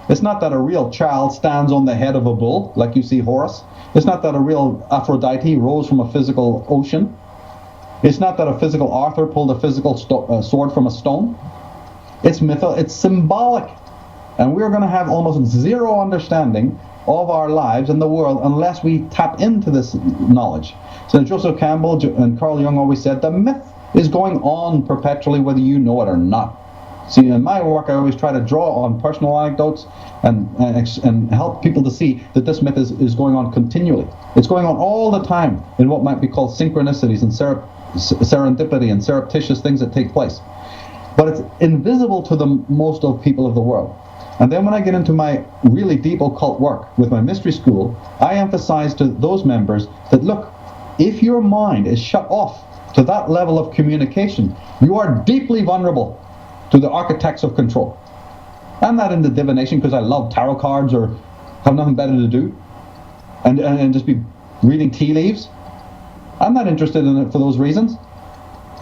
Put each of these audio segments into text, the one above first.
It's not that a real child stands on the head of a bull, like you see Horus. It's not that a real Aphrodite rose from a physical ocean. It's not that a physical Arthur pulled a physical sword from a stone. It's symbolic. And we're going to have almost zero understanding of our lives and the world unless we tap into this knowledge. So Joseph Campbell and Carl Jung always said the myth is going on perpetually whether you know it or not. See, in my work, I always try to draw on personal anecdotes and help people to see that this myth is going on continually. It's going on all the time in what might be called synchronicities and serendipity and surreptitious things that take place. But it's invisible to the most of people of the world. And then when I get into my really deep occult work with my mystery school, I emphasize to those members that, look, if your mind is shut off to that level of communication, you are deeply vulnerable to the architects of control. I'm not into divination because I love tarot cards or have nothing better to do and just be reading tea leaves. I'm not interested in it for those reasons.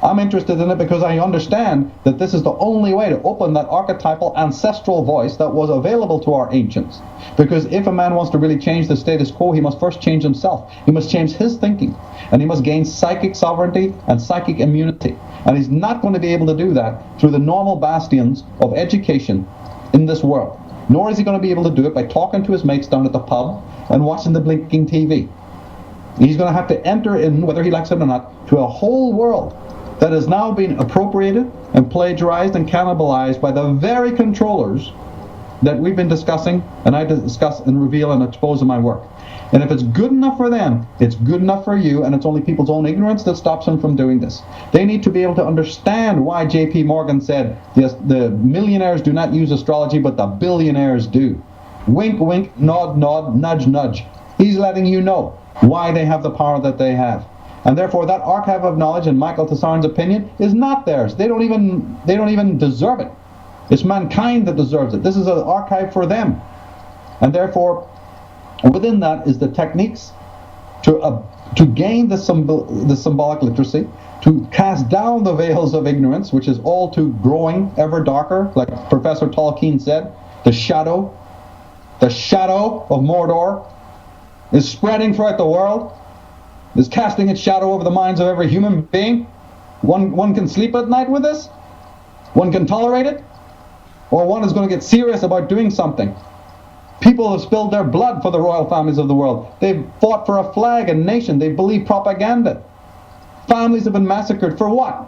I'm interested in it because I understand that this is the only way to open that archetypal ancestral voice that was available to our ancients. Because if a man wants to really change the status quo, he must first change himself. He must change his thinking. And he must gain psychic sovereignty and psychic immunity. And he's not going to be able to do that through the normal bastions of education in this world. Nor is he going to be able to do it by talking to his mates down at the pub and watching the blinking TV. He's going to have to enter in, whether he likes it or not, to a whole world that has now been appropriated and plagiarized and cannibalized by the very controllers that we've been discussing, and I discuss and reveal and expose in my work. And if it's good enough for them, it's good enough for you, and it's only people's own ignorance that stops them from doing this. They need to be able to understand why J.P. Morgan said, yes, the millionaires do not use astrology, but the billionaires do. Wink, wink, nod, nod, nudge, nudge. He's letting you know why they have the power that they have. And therefore, that archive of knowledge, in Michael Tsarion's opinion, is not theirs. They don't even deserve it. It's mankind that deserves it. This is an archive for them. And therefore, within that is the techniques to gain the symbolic literacy, to cast down the veils of ignorance, which is all too growing, ever darker, like Professor Tolkien said. The shadow of Mordor is spreading throughout the world, is casting its shadow over the minds of every human being. One can sleep at night with this? One can tolerate it? Or one is going to get serious about doing something? People have spilled their blood for the royal families of the world. They've fought for a flag and nation. They believe propaganda. Families have been massacred for what?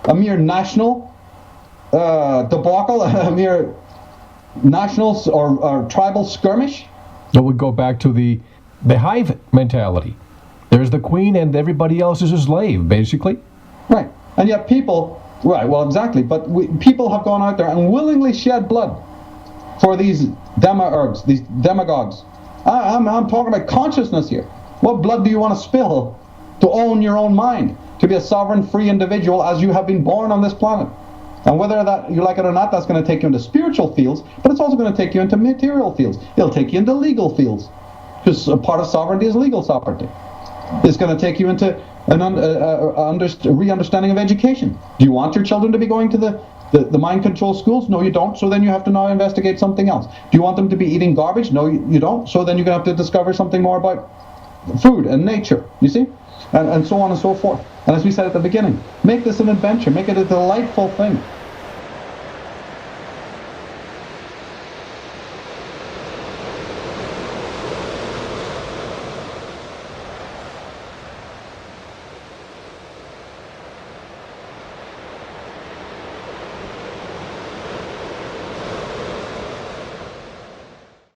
A mere national debacle? A mere national or tribal skirmish? It would go back to the hive mentality. There's the queen and everybody else is a slave, basically. Right. And yet people, right, well, exactly, but people have gone out there and willingly shed blood for these demiurges, these demagogues. I'm talking about consciousness here. What blood do you want to spill to own your own mind, to be a sovereign, free individual as you have been born on this planet? And whether that you like it or not, that's going to take you into spiritual fields, but it's also going to take you into material fields. It'll take you into legal fields, because a part of sovereignty is legal sovereignty. It's going to take you into an re-understanding of education. Do you want your children to be going to the mind control schools? No, you don't. So then you have to now investigate something else. Do you want them to be eating garbage? No, you don't. So then you're going to have to discover something more about food and nature, you see? And so on and so forth. And as we said at the beginning, make this an adventure. Make it a delightful thing.